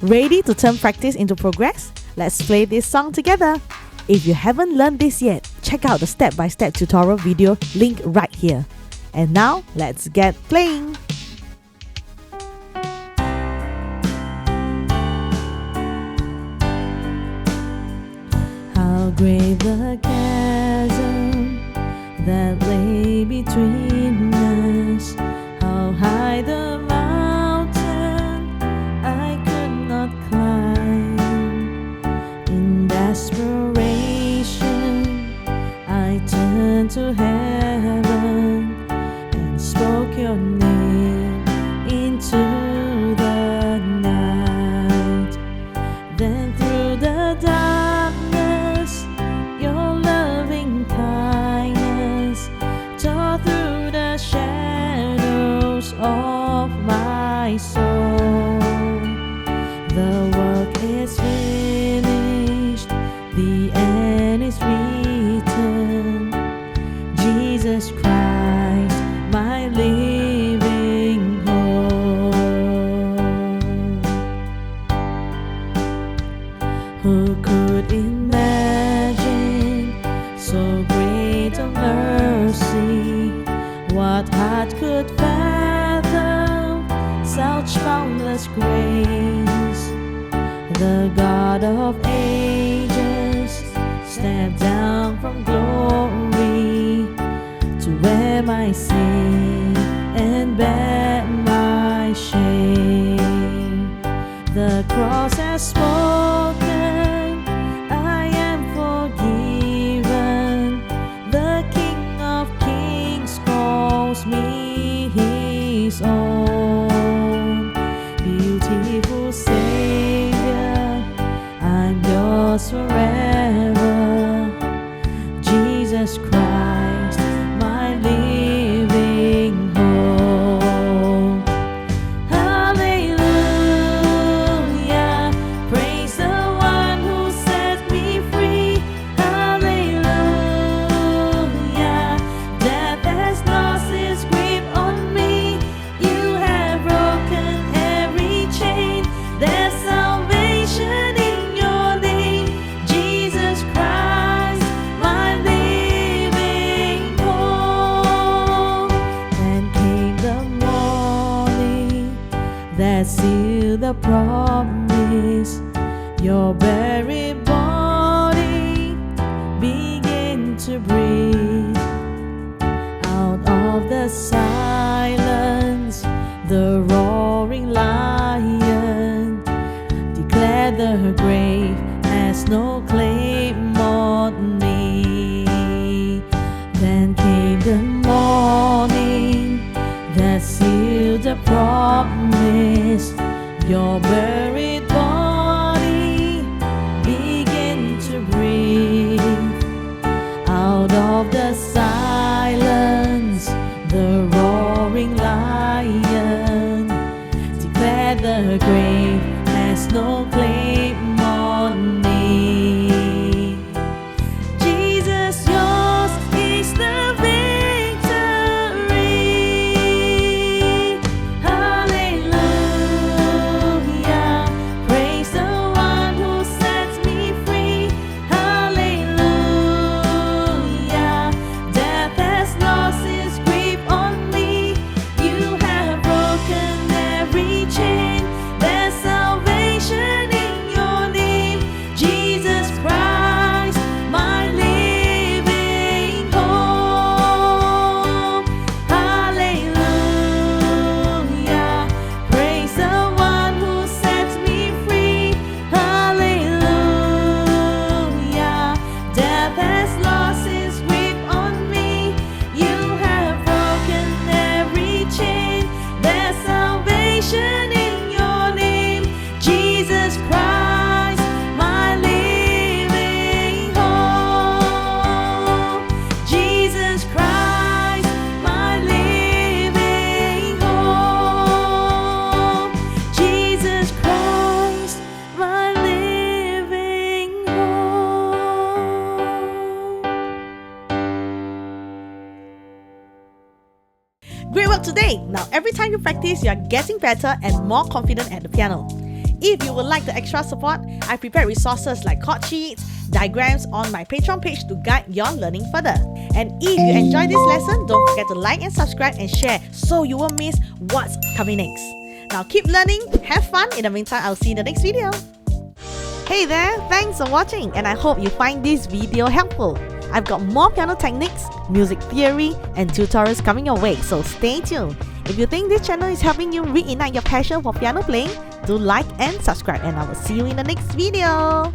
Ready to turn practice into progress? Let's play this song together. If you haven't learned this yet, check out the step-by-step tutorial video link right here. And now, let's get playing! How great the chasm that lay between us, how high the mountain I could not climb. In desperation, I turned to heaven and spoke your name into the night. Then through the darkness, your loving kindness tore through the shadows of my soul. The work is finished, the end is written. Jesus Christ, my living hope. Who could imagine so great a mercy? What heart could fathom such boundless grace? The God of ages stepped down from glory to wear my sin and bear my shame. The cross has spoken, I am forgiven. The King of Kings calls me his own. Beautiful Savior, I'm yours forever. Jesus Christ, my living hope. Hallelujah, praise the one who set me free. Hallelujah, death has lost its grip on me. You have broken every chain. There's salvation in your name, Jesus Christ, my living hope. Then came the morning that sealed the promise. Your buried body began to breathe. Out of the silence, the roaring lion declared the grave has no claim on me. Then came the morning that sealed the promise. Your buried body began to breathe. Out of the silence, the roaring lion declared the grave has no claim on me. Jesus, yours is the victory. Hallelujah, praise the one who sets me free. Hallelujah, death has lost its grip on me. You have broken every chain. There's salvation in your name, Jesus Christ, my living hope. Hallelujah, praise the one who sets me free. Hallelujah, death has lost its grip on me. You have broken every chain. There's salvation in your name, Jesus Christ, my living hope. Jesus Christ, my living hope. Jesus Christ, my living hope. Great work today! Now every time you practice, you are getting better and more confident at the piano. If you would like the extra support, I prepared resources like chord sheets, diagrams on my Patreon page to guide your learning further. And if you enjoy this lesson, don't forget to like and subscribe and share so you won't miss what's coming next. Now keep learning, have fun. In the meantime, I'll see you in the next video. Hey there, thanks for watching and I hope you find this video helpful. I've got more piano techniques, music theory and tutorials coming your way, so stay tuned. If you think this channel is helping you reignite your passion for piano playing, do like and subscribe and I will see you in the next video.